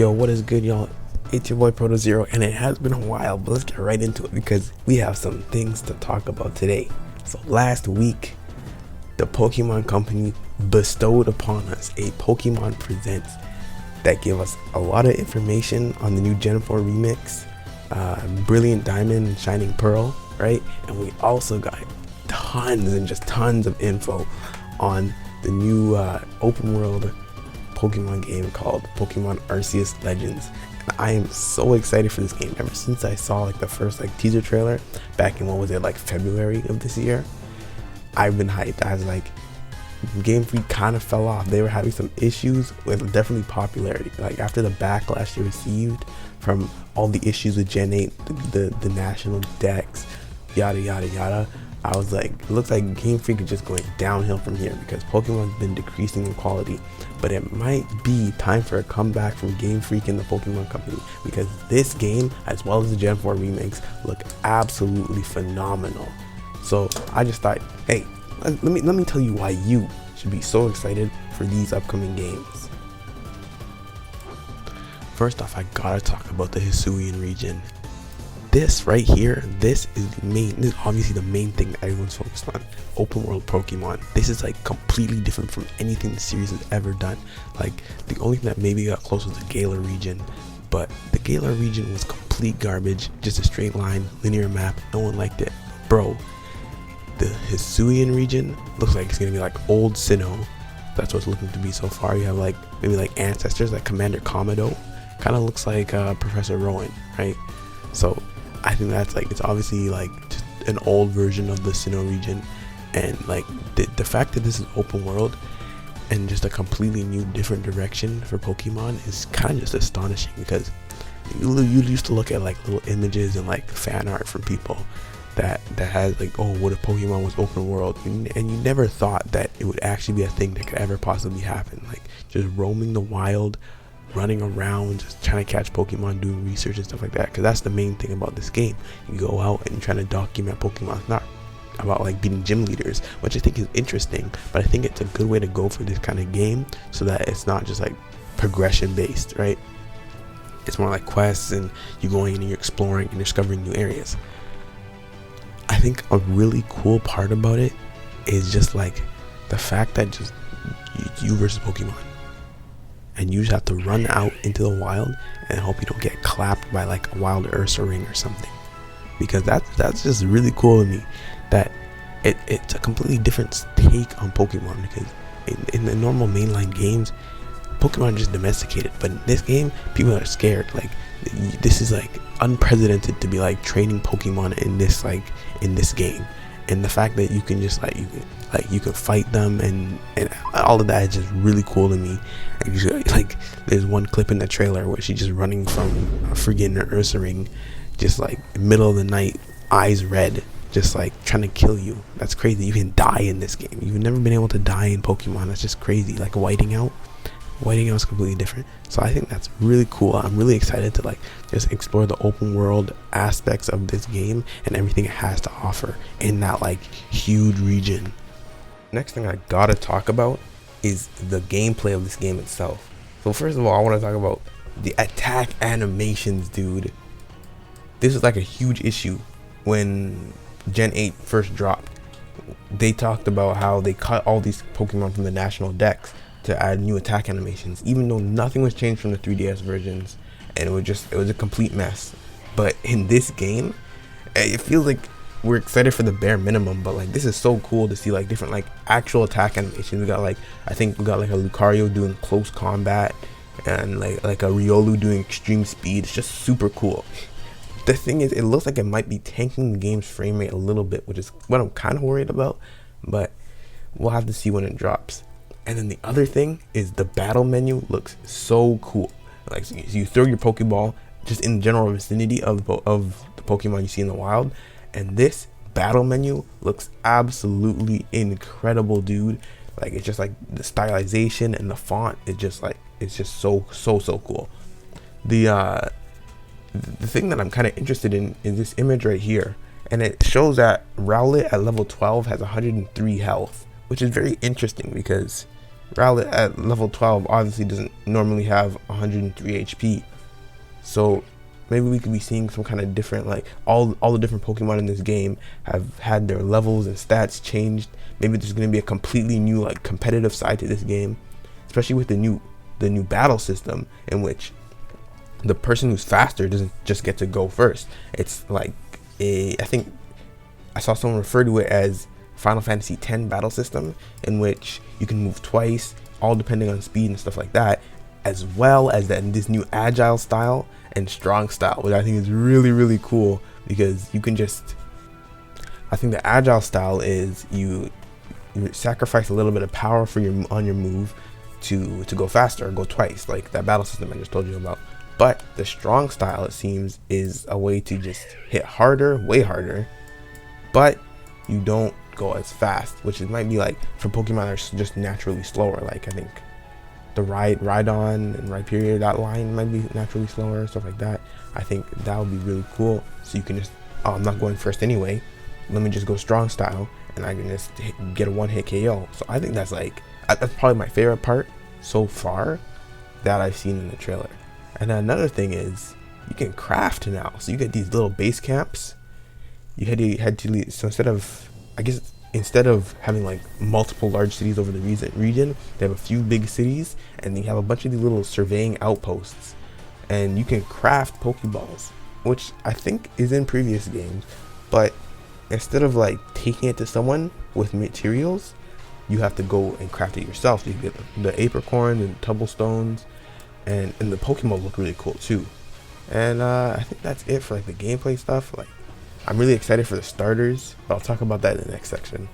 Yo, what is good, y'all? It's your boy Proto Zero, and it has been a while, but let's get right into it because we have some things to talk about today. So last week, the Pokemon Company bestowed upon us a Pokemon Presents that gave us a lot of information on the new Gen 4 remix, Brilliant Diamond and Shining Pearl, right? And we also got tons of info on the new open world Pokemon game called Pokemon Arceus Legends. And I am so excited for this game. Ever since I saw like the first teaser trailer back in February of this year, I've been hyped. I was like, Game Freak kind of fell off. They were having some issues with definitely popularity. Like after the backlash they received from all the issues with Gen 8, the national decks, yada yada yada, I was like, it looks like Game Freak is just going downhill from here because Pokemon's been decreasing in quality. But it might be time for a comeback from Game Freak and the Pokemon Company, because this game, as well as the Gen 4 remakes, look absolutely phenomenal. So I just thought, hey, let me tell you why you should be so excited for these upcoming games. First off, I gotta talk about the Hisuian region. This right here, this is obviously the main thing that everyone's focused on. Open world Pokemon. This is like completely different from anything the series has ever done. Like the only thing that maybe got close was the Galar region, but the Galar region was complete garbage. Just a straight line, linear map. No one liked it. Bro, the Hisuian region looks like it's gonna be like old Sinnoh. That's what's looking to be so far. You have like maybe like ancestors like Commander Komodo. Kind of looks like Professor Rowan, right? So I think that's like, it's obviously like just an old version of the Sinnoh region, and like the fact that this is open world and just a completely new different direction for Pokemon is kind of just astonishing, because you used to look at like little images and like fan art from people that has like, oh, what if Pokemon was open world, and you never thought that it would actually be a thing that could ever possibly happen, like just roaming the wild, running around, just trying to catch Pokemon, doing research and stuff like that. Because that's the main thing about this game. You go out and you're trying to document Pokemon. It's not about like beating gym leaders, which I think is interesting, but I think it's a good way to go for this kind of game, so that it's not just like progression based, right? It's more like quests, and you're going and you're exploring and discovering new areas. I think a really cool part about it is just like the fact that just you versus Pokemon, and you just have to run out into the wild and hope you don't get clapped by like a wild Ursaring or something, because that's just really cool to me, that it's a completely different take on Pokemon. Because in the normal mainline games, Pokemon are just domesticated, but in this game people are scared. Like this is like unprecedented to be like training Pokemon in this game, and the fact that you can just you can fight them and all of that is just really cool to me. Like there's one clip in the trailer where she's just running from a friggin' Ursaring, just like middle of the night, eyes red, just like trying to kill you. That's crazy. You can die in this game. You've never been able to die in Pokemon. That's just crazy. Like whiting out is completely different. So I think that's really cool. I'm really excited to like just explore the open world aspects of this game and everything it has to offer in that like huge region. Next thing I gotta talk about is the gameplay of this game itself. So first of all, I want to talk about the attack animations, dude. This is like a huge issue when Gen 8 first dropped. They talked about how they cut all these Pokemon from the national decks to add new attack animations, even though nothing was changed from the 3DS versions, and it was a complete mess. But in this game, it feels like we're excited for the bare minimum, but like this is so cool to see like different like actual attack animations. We got like, I think we got like a Lucario doing close combat, and like a Riolu doing extreme speed. It's just super cool. The thing is, it looks like it might be tanking the game's frame rate a little bit, which is what I'm kind of worried about, but we'll have to see when it drops. And then the other thing is the battle menu looks so cool. Like so you throw your Pokeball just in the general vicinity of the Pokemon you see in the wild, and this battle menu looks absolutely incredible, dude. Like it's just like the stylization and the font is just like, it's just so cool. The thing that I'm kind of interested in is this image right here, and it shows that Rowlet at level 12 has 103 health, which is very interesting because Rowlet at level 12 obviously doesn't normally have 103 HP. So maybe we could be seeing some kind of different, like all the different Pokemon in this game have had their levels and stats changed. Maybe there's going to be a completely new like competitive side to this game, especially with the new battle system, in which the person who's faster doesn't just get to go first. It's like I think I saw someone refer to it as Final Fantasy X battle system, in which you can move twice, all depending on speed and stuff like that, as well as this new agile style and strong style, which I think is really cool, because you can just, I think the agile style is you sacrifice a little bit of power for your move to go faster or go twice, like that battle system I just told you about. But the strong style, it seems, is a way to just hit harder, way harder, but you don't go as fast, which it might be like for Pokemon that are just naturally slower. Like I think the Rhydon and Rhyperior, that line might be naturally slower, stuff like that. I think that would be really cool. So you can just, oh, I'm not going first anyway, let me just go strong style and I can just get a one-hit KO. So I think that's probably my favorite part so far that I've seen in the trailer. And then another thing is you can craft now. So you get these little base camps. You had to so instead of having like multiple large cities over the region, they have a few big cities, and they have a bunch of these little surveying outposts, and you can craft Pokeballs, which I think is in previous games, but instead of like taking it to someone with materials, you have to go and craft it yourself. So you get the apricorn and tubblestones, and the Pokemon look really cool too. And I think that's it for like the gameplay stuff. Like, I'm really excited for the starters, but I'll talk about that in the next section.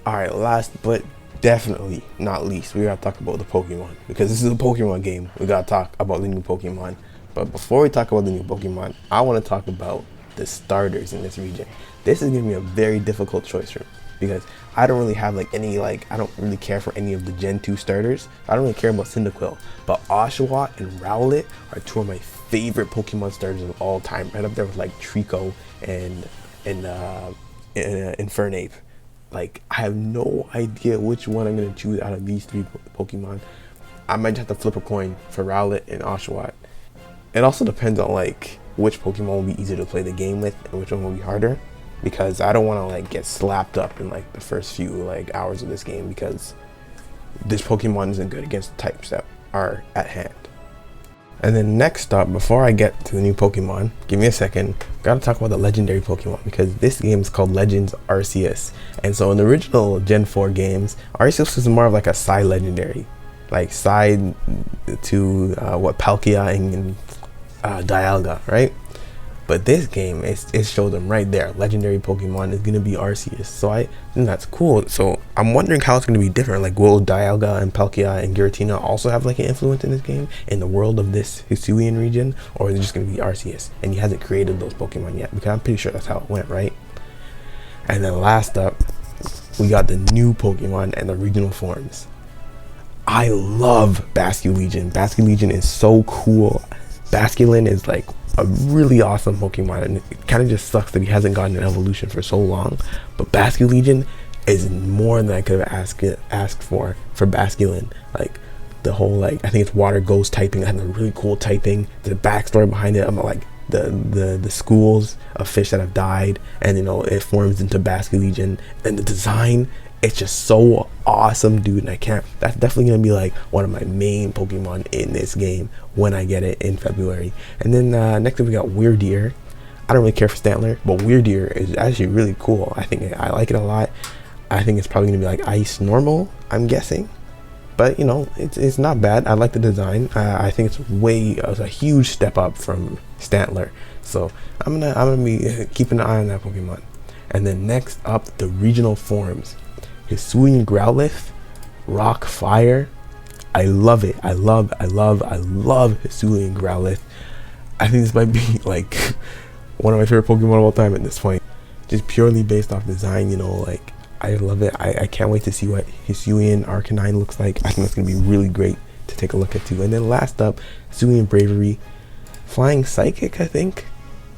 Alright, last but definitely not least, we gotta talk about the Pokemon, because this is a Pokemon game. We gotta talk about the new Pokemon. But before we talk about the new Pokemon, I want to talk about the starters in this region. This is gonna be a very difficult choice for me, because I don't really have like any, I don't really care for any of the Gen 2 starters. I don't really care about Cyndaquil, but Oshawott and Rowlet are two of my favorite Pokemon starters of all time, right up there with like Trico and Infernape. Like, I have no idea which one I'm gonna choose out of these three Pokemon. I might have to flip a coin for Rowlet and Oshawott. It also depends on like which Pokemon will be easier to play the game with and which one will be harder, because I don't want to like get slapped up in like the first few like hours of this game, because this Pokemon isn't good against the types that are at hand. And then next up, before I get to the new Pokemon, give me a second, gotta talk about the legendary Pokemon, because this game is called Legends Arceus. And so in the original Gen 4 games, Arceus was more of like a side legendary, like side to what Palkia and Dialga, right? But this game, it shows them right there. Legendary Pokemon is going to be Arceus. So I think that's cool. So I'm wondering how it's going to be different. Like, will Dialga and Palkia and Giratina also have like an influence in this game, in the world of this Hisuian region? Or is it just going to be Arceus? And he hasn't created those Pokemon yet, because I'm pretty sure that's how it went, right? And then last up, we got the new Pokemon and the regional forms. I love Basculegion. Basculegion is so cool. Basculin is like a really awesome Pokemon, and it kind of just sucks that he hasn't gotten an evolution for so long. But Basculegion is more than I could have asked for Basculin. Like, the whole, like, I think it's water ghost typing, and a really cool typing. The backstory behind it about like the schools of fish that have died, and you know, it forms into Basculegion, and the design, it's just so awesome, dude. And that's definitely gonna be like one of my main Pokemon in this game when I get it in February. And then next up we got Weirdeer. I don't really care for Stantler, but Weirdeer is actually really cool. I like it a lot. I think it's probably gonna be like Ice Normal, I'm guessing, but you know, it's not bad. I like the design. I think it's a huge step up from Stantler, so I'm gonna be keeping an eye on that Pokemon. And then next up, the regional forms. Hisuian Growlithe, Rock Fire. I love it. I love Hisuian Growlithe. I think this might be like one of my favorite Pokemon of all time at this point. Just purely based off design, you know, like, I love it. I can't wait to see what Hisuian Arcanine looks like. I think that's gonna be really great to take a look at too. And then last up, Hisuian Bravery, Flying Psychic, I think.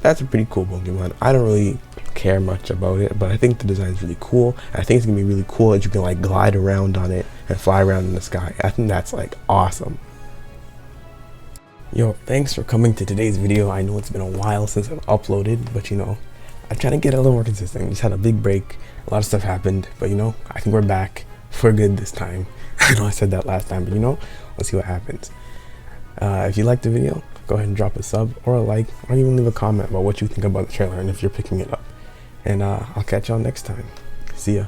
that's a pretty cool Pokemon. I don't really care much about it, but I think the design is really cool. I think it's gonna be really cool that you can like glide around on it and fly around in the sky. I think that's like awesome. Yo, thanks for coming to today's video. I know it's been a while since I've uploaded, but you know, I'm trying to get a little more consistent. We just had a big break, a lot of stuff happened, but you know, I think we're back for good this time. I know I said that last time, but you know, let's see what happens. If you liked the video, go ahead and drop a sub or a like, or even leave a comment about what you think about the trailer and if you're picking it up. And I'll catch y'all next time. See ya.